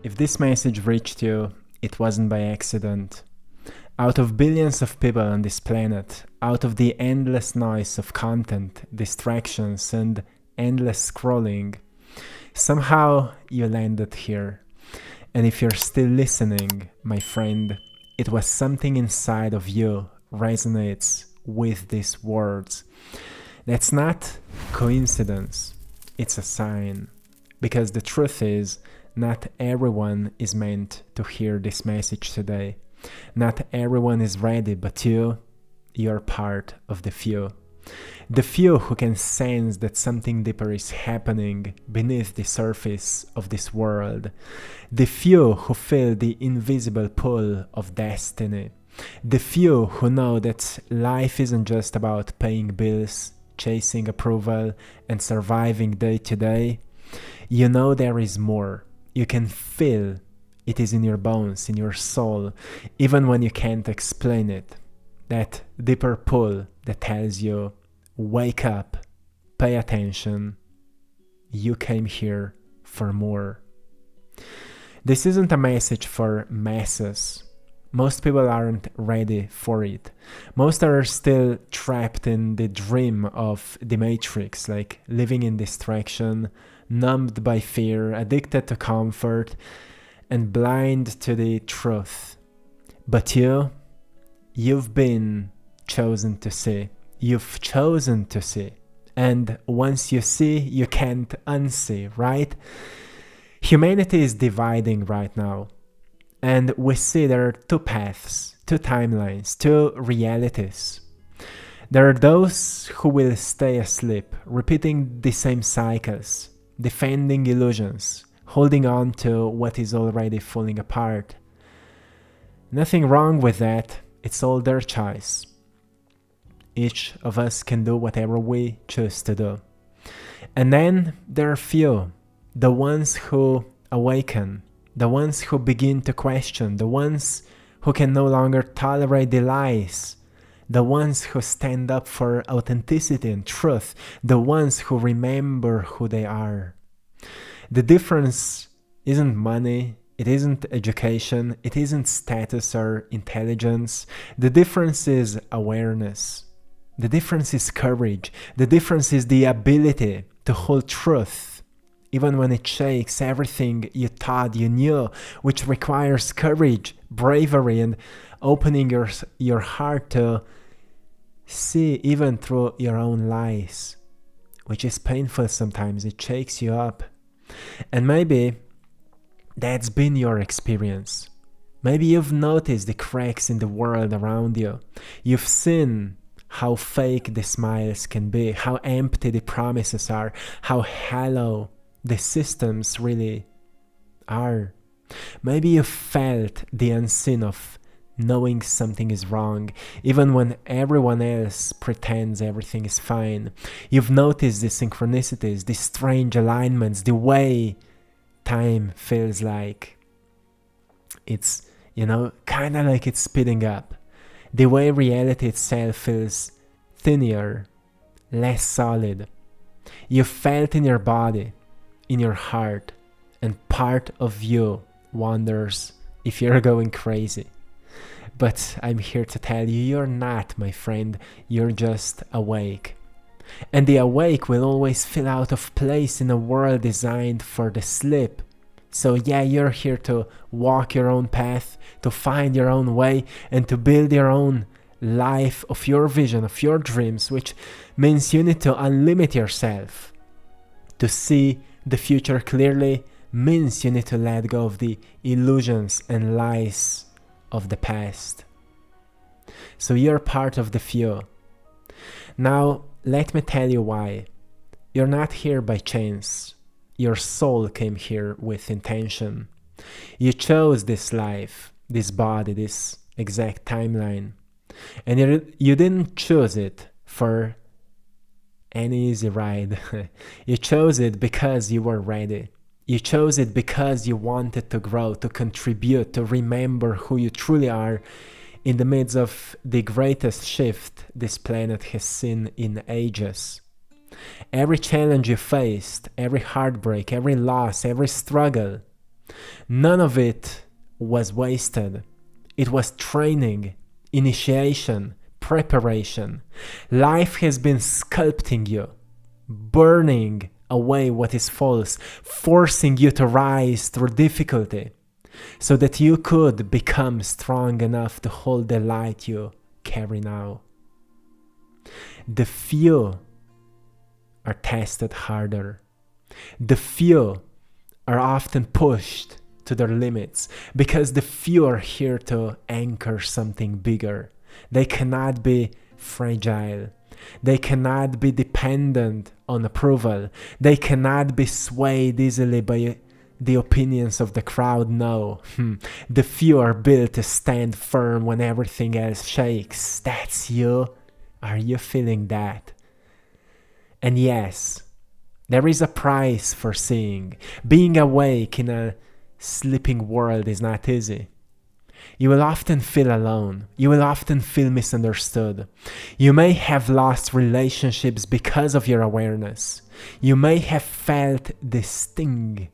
If this message reached you, it wasn't by accident. Out of billions of people on this planet, out of the endless noise of content, distractions, and endless scrolling, somehow you landed here. And if you're still listening, my friend, it was something inside of you resonates with these words. That's not coincidence, it's a sign. Because the truth is, not everyone is meant to hear this message today. Not everyone is ready, but you're part of the few. The few who can sense that something deeper is happening beneath the surface of this world. The few who feel the invisible pull of destiny. The few who know that life isn't just about paying bills, chasing approval, and surviving day to day. You know there is more. You can feel it is in your bones, in your soul, even when you can't explain it. That deeper pull that tells you, wake up, pay attention, you came here for more. This isn't a message for masses. Most people aren't ready for it. Most are still trapped in the dream of the Matrix, like living in distraction, numbed by fear, addicted to comfort, and blind to the truth. But you've been chosen to see. You've chosen to see. And once you see, you can't unsee, right? Humanity is dividing right now. And we see there are two paths, two timelines, two realities. There are those who will stay asleep, repeating the same cycles, defending illusions, holding on to what is already falling apart. Nothing wrong with that, it's all their choice. Each of us can do whatever we choose to do. And then there are few, the ones who awaken, the ones who begin to question, the ones who can no longer tolerate the lies, the ones who stand up for authenticity and truth, the ones who remember who they are. The difference isn't money, it isn't education, it isn't status or intelligence. The difference is awareness. The difference is courage. The difference is the ability to hold truth, even when it shakes everything you thought you knew, which requires courage, bravery, and opening your heart to see even through your own lies, which is painful sometimes. It shakes you up. And maybe that's been your experience. Maybe you've noticed the cracks in the world around you. You've seen how fake the smiles can be, how empty the promises are, how hollow the systems really are. Maybe you felt the unseen of knowing something is wrong, even when everyone else pretends everything is fine. You've noticed the synchronicities, the strange alignments, the way time feels like it's, kind of like it's speeding up. The way reality itself feels thinner, less solid. You felt in your body, in your heart, and part of you wonders if you're going crazy. But I'm here to tell you, you're not, my friend, you're just awake. And the awake will always feel out of place in a world designed for the sleep. So yeah, you're here to walk your own path, to find your own way, and to build your own life of your vision, of your dreams, which means you need to unlimit yourself. To see the future clearly means you need to let go of the illusions and lies of the past. So you're part of the few. Now, let me tell you why. You're not here by chance. Your soul came here with intention. You chose this life, this body, this exact timeline. And you didn't choose it for any easy ride. You chose it because you were ready. You chose it because you wanted to grow, to contribute, to remember who you truly are in the midst of the greatest shift this planet has seen in ages. Every challenge you faced, every heartbreak, every loss, every struggle, None of it was wasted. It was training, initiation, preparation. Life has been sculpting you, burning away what is false, forcing you to rise through difficulty, so that you could become strong enough to hold the light you carry now. The few are tested harder. The few are often pushed to their limits because the few are here to anchor something bigger. They cannot be fragile. They cannot be dependent on approval. They cannot be swayed easily by the opinions of the crowd. No. The few are built to stand firm when everything else shakes. That's you. Are you feeling that? And yes, there is a price for seeing. Being awake in a sleeping world is not easy. You will often feel alone. You will often feel misunderstood. You may have lost relationships because of your awareness. You may have felt the sting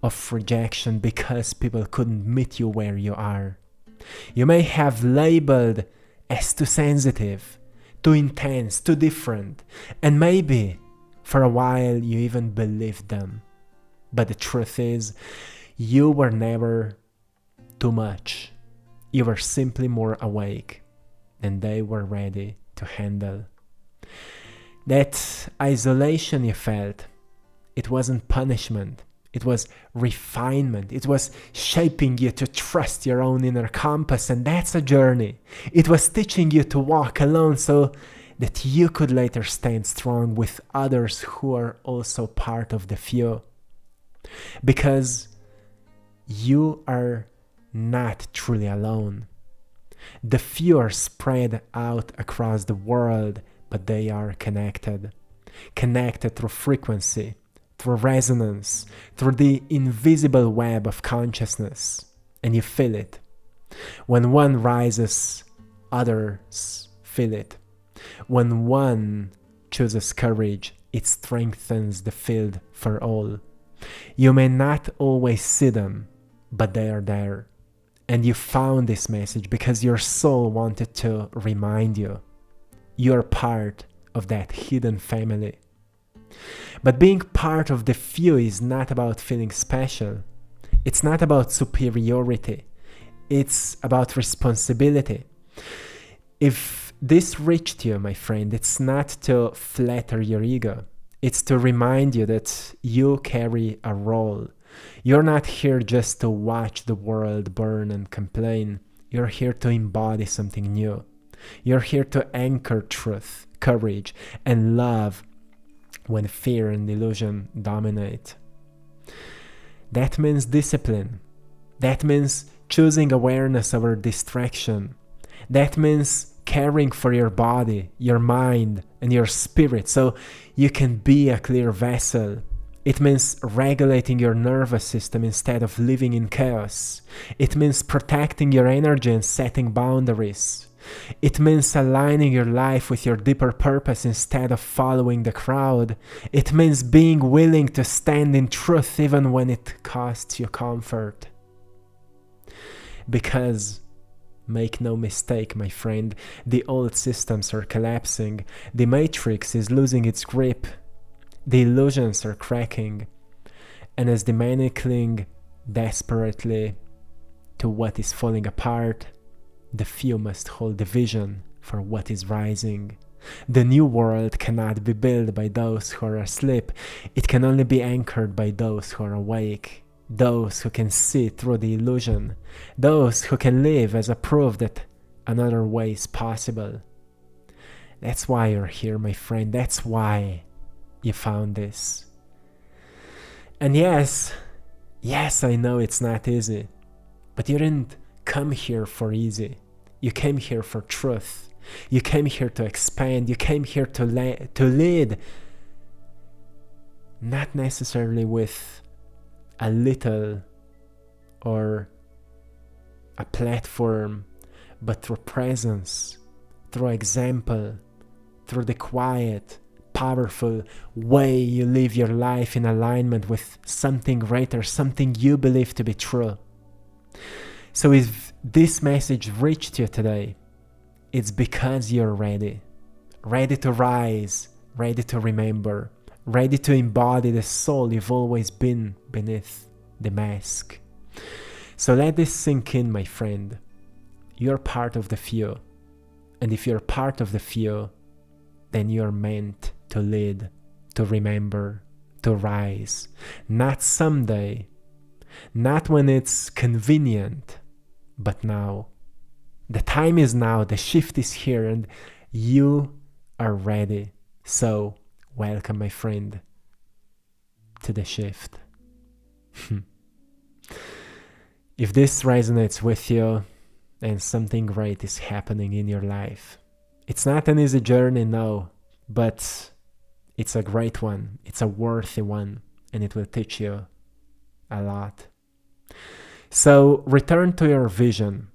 of rejection because people couldn't meet you where you are. You may have labeled as too sensitive, too intense, too different, and maybe for a while you even believed them. But the truth is, you were never too much. You were simply more awake than they were ready to handle. That isolation you felt, it wasn't punishment. It was refinement. It was shaping you to trust your own inner compass, and that's a journey. It was teaching you to walk alone so that you could later stand strong with others who are also part of the few. Because you are not truly alone. The few are spread out across the world, but they are connected. Connected through frequency, through resonance, through the invisible web of consciousness. And you feel it. When one rises, others feel it. When one chooses courage, it strengthens the field for all. You may not always see them, but they are there. And you found this message because your soul wanted to remind you. You're part of that hidden family. But being part of the few is not about feeling special. It's not about superiority. It's about responsibility. If this reached you, my friend, it's not to flatter your ego. It's to remind you that you carry a role. You're not here just to watch the world burn and complain. You're here to embody something new. You're here to anchor truth, courage, and love when fear and illusion dominate. That means discipline. That means choosing awareness over distraction. That means caring for your body, your mind, and your spirit so you can be a clear vessel. It means regulating your nervous system instead of living in chaos. It means protecting your energy and setting boundaries. It means aligning your life with your deeper purpose instead of following the crowd. It means being willing to stand in truth even when it costs you comfort. Because, make no mistake, my friend, the old systems are collapsing. The matrix is losing its grip. The illusions are cracking. And as the many cling desperately to what is falling apart, the few must hold the vision for what is rising. The new world cannot be built by those who are asleep. It can only be anchored by those who are awake. Those who can see through the illusion. Those who can live as a proof that another way is possible. That's why you're here, my friend. That's why you found this. And yes, I know it's not easy. But you didn't come here for easy. You came here for truth. You came here to expand. You came here to lead. Not necessarily with a little or a platform, but through presence, through example, through the quiet, powerful way you live your life in alignment with something greater, something you believe to be true. So if this message reached you today, it's because you're ready. Ready to rise, ready to remember, ready to embody the soul you've always been beneath the mask. So let this sink in, my friend. You're part of the few. And if you're part of the few, then you're meant to lead, to remember, to rise. Not someday, not when it's convenient, but now. The time is now, the shift is here, and you are ready. So, welcome, my friend, to the shift. If this resonates with you, and something great is happening in your life. It's not an easy journey, no, but it's a great one. It's a worthy one, and it will teach you a lot. So return to your vision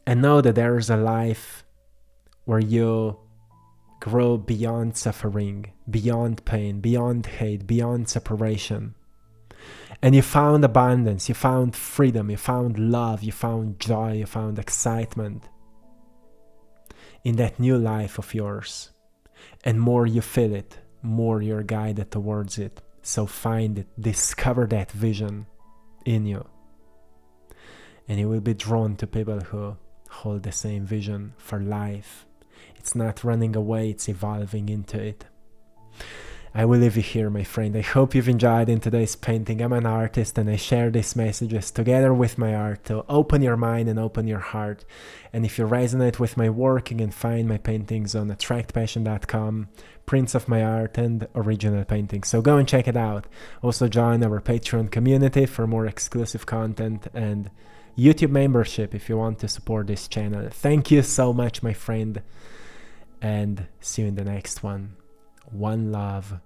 and know that there is a life where you grow beyond suffering, beyond pain, beyond hate, beyond separation. And you found abundance, you found freedom, you found love, you found joy, you found excitement in that new life of yours. And more you feel it, more you're guided towards it. So find it, discover that vision in you. And you will be drawn to people who hold the same vision for life. It's not running away, it's evolving into it. I will leave you here, my friend. I hope you've enjoyed in today's painting. I'm an artist and I share these messages together with my art to open your mind and open your heart. And if you resonate with my work, you can find my paintings on AttractPassion.com, prints of my art and original paintings. So go and check it out. Also join our Patreon community for more exclusive content and YouTube membership if you want to support this channel. Thank you so much, my friend. And see you in the next one. One love.